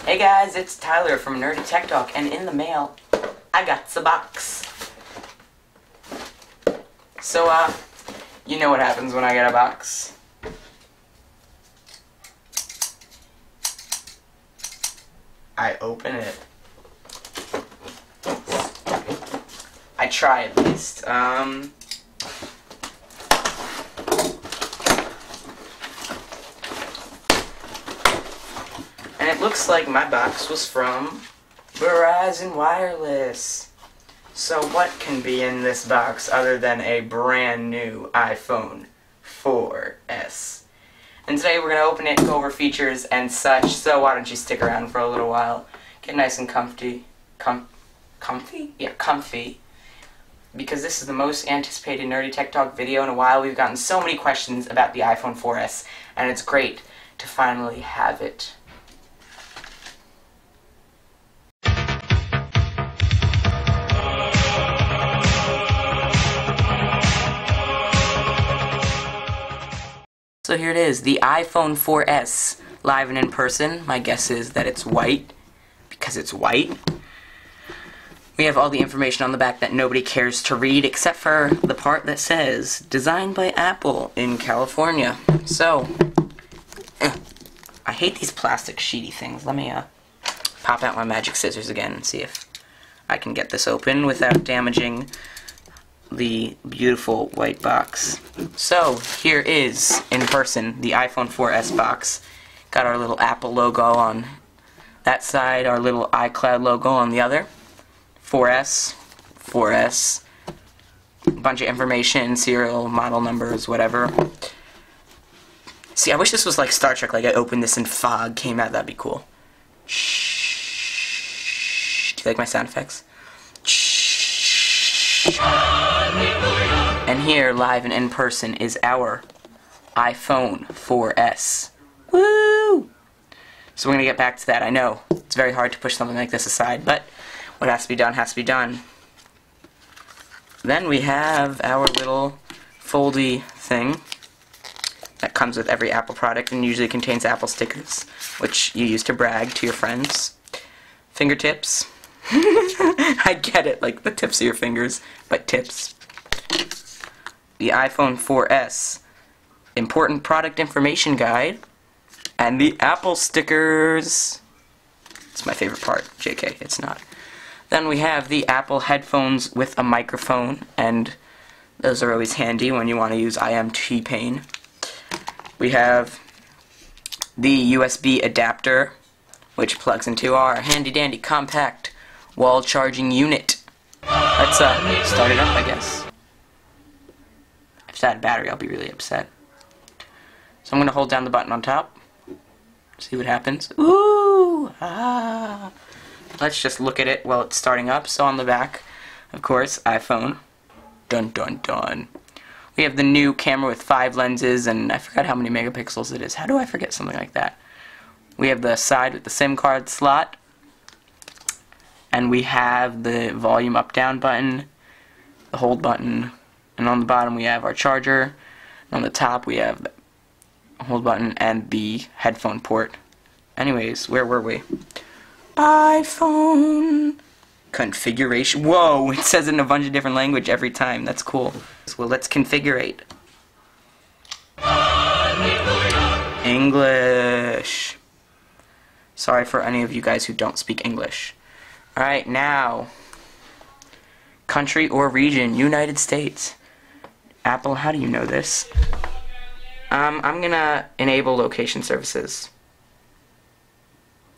Hey guys, it's Tyler from NerdyTechTalk, and in the mail, I got the box. So, you know what happens when I get a box. I open it. I try at least. And it looks like my box was from Verizon Wireless. So what can be in this box other than a brand new iPhone 4S? And today we're going to open it, go over features and such, so why don't you stick around for a little while. Get nice and comfy. Comfy? Yeah, comfy. Because this is the most anticipated Nerdy Tech Talk video in a while. We've gotten so many questions about the iPhone 4S, and it's great to finally have it. So here it is, the iPhone 4S, live and in person. My guess is that it's white, because it's white. We have all the information on the back that nobody cares to read, except for the part that says, designed by Apple in California. So, I hate these plastic sheety things. Let me pop out my magic scissors again and see if I can get this open without damaging the beautiful white box. So here is, in person, the iPhone 4S box. Got our little Apple logo on that side, our little iCloud logo on the other. 4S, a bunch of information, serial, model numbers, whatever. See, I wish this was like Star Trek, like I opened this and fog came out, that'd be cool. Shh. Do you like my sound effects? Shh. And here, live and in person, is our iPhone 4S. Woo! So we're going to get back to that. I know, it's very hard to push something like this aside, but what has to be done has to be done. Then we have our little foldy thing that comes with every Apple product and usually contains Apple stickers, which you use to brag to your friends. Fingertips. I get it, like the tips of your fingers, but tips. The iPhone 4S important product information guide, and the Apple stickers. It's my favorite part. JK, it's not. Then we have the Apple headphones with a microphone, and those are always handy when you want to use T-Pain. We have the USB adapter, which plugs into our handy-dandy compact wall charging unit. Let's start it up, I guess. If it's out of battery, I'll be really upset. So I'm going to hold down the button on top. See what happens. Ooh! Ah! Let's just look at it while it's starting up. So on the back, of course, iPhone. Dun dun dun. We have the new camera with 5 lenses, and I forgot how many megapixels it is. How do I forget something like that? We have the side with the SIM card slot. And we have the volume up-down button, the hold button, and on the bottom we have our charger. And on the top we have the hold button and the headphone port. Anyways, where were we? iPhone configuration. Whoa, it says it in a bunch of different language every time. That's cool. Well, let's configurate. English. Sorry for any of you guys who don't speak English. Alright, now, country or region, United States. Apple, how do you know this? I'm gonna enable location services.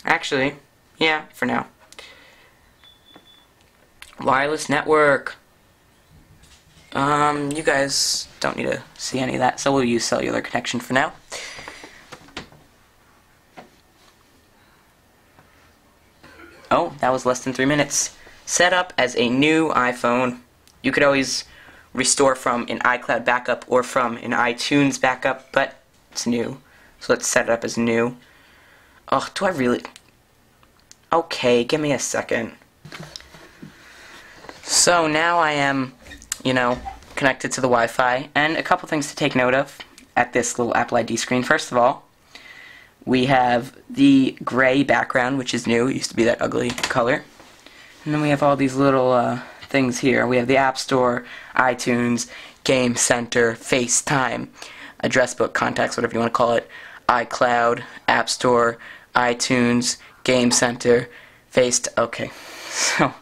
Actually, yeah, for now. Wireless network. You guys don't need to see any of that, so we'll use cellular connection for now. Oh, that was less than 3 minutes. Set up as a new iPhone. You could always restore from an iCloud backup or from an iTunes backup, but it's new. So let's set it up as new. Oh, do I really? Okay, give me a second. So now I am, connected to the Wi-Fi, and a couple things to take note of at this little Apple ID screen. First of all, We have the gray background, which is new. It used to be that ugly color. And then we have all these little things here. We have the App Store, iTunes, Game Center, FaceTime, address book, contacts, whatever you want to call it, iCloud, App Store, iTunes, Game Center, okay. So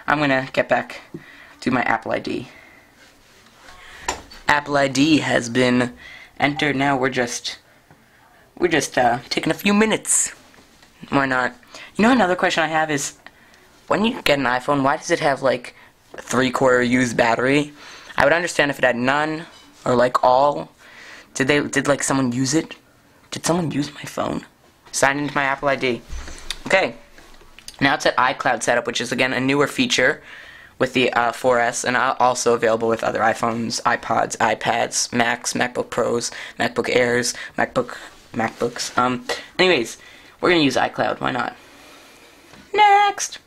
I'm gonna get back to my Apple ID. Apple ID has been entered. Now we're just taking a few minutes. Why not? You know, another question I have is, when you get an iPhone, why does it have like a 3/4 used battery? I would understand if it had none or like all. Did like someone use it? Did someone use my phone? Sign into my Apple ID. Okay. Now it's at iCloud setup, which is again a newer feature with the 4S, and also available with other iPhones, iPods, iPads, Macs, MacBook Pros, MacBook Airs, MacBooks. Anyways, we're gonna use iCloud. Why not? Next.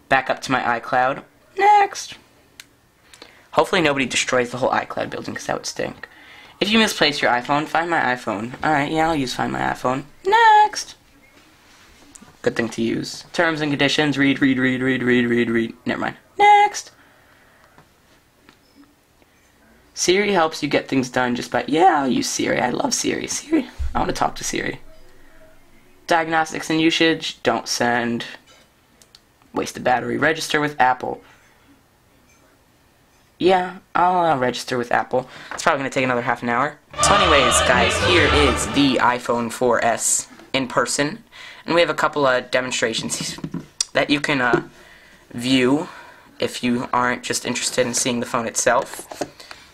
Back up to my iCloud. Next. Hopefully nobody destroys the whole iCloud building, because that would stink. If you misplace your iPhone, find my iPhone. Alright, yeah, I'll use Find My iPhone. Next. Good thing to use. Terms and conditions. Read. Never mind. Next. Siri helps you get things done just by... Yeah, I'll use Siri. I love Siri. I want to talk to Siri. Diagnostics and usage. Don't send. Wasted battery. Register with Apple. Yeah, I'll register with Apple. It's probably going to take another half an hour. So anyways, guys, here is the iPhone 4S in person. And we have a couple of demonstrations that you can view if you aren't just interested in seeing the phone itself.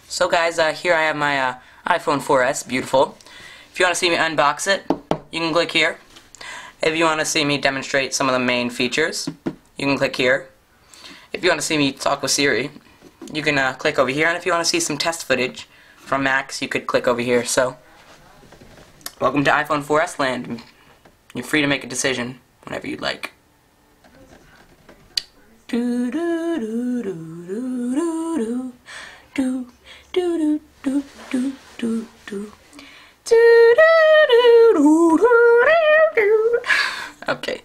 So guys, here I have my iPhone 4S, beautiful. If you want to see me unbox it, you can click here. If you want to see me demonstrate some of the main features, you can click here. If you want to see me talk with Siri, you can click over here. And if you want to see some test footage from Macs, you could click over here. So, welcome to iPhone 4S land. You're free to make a decision whenever you'd like. Okay.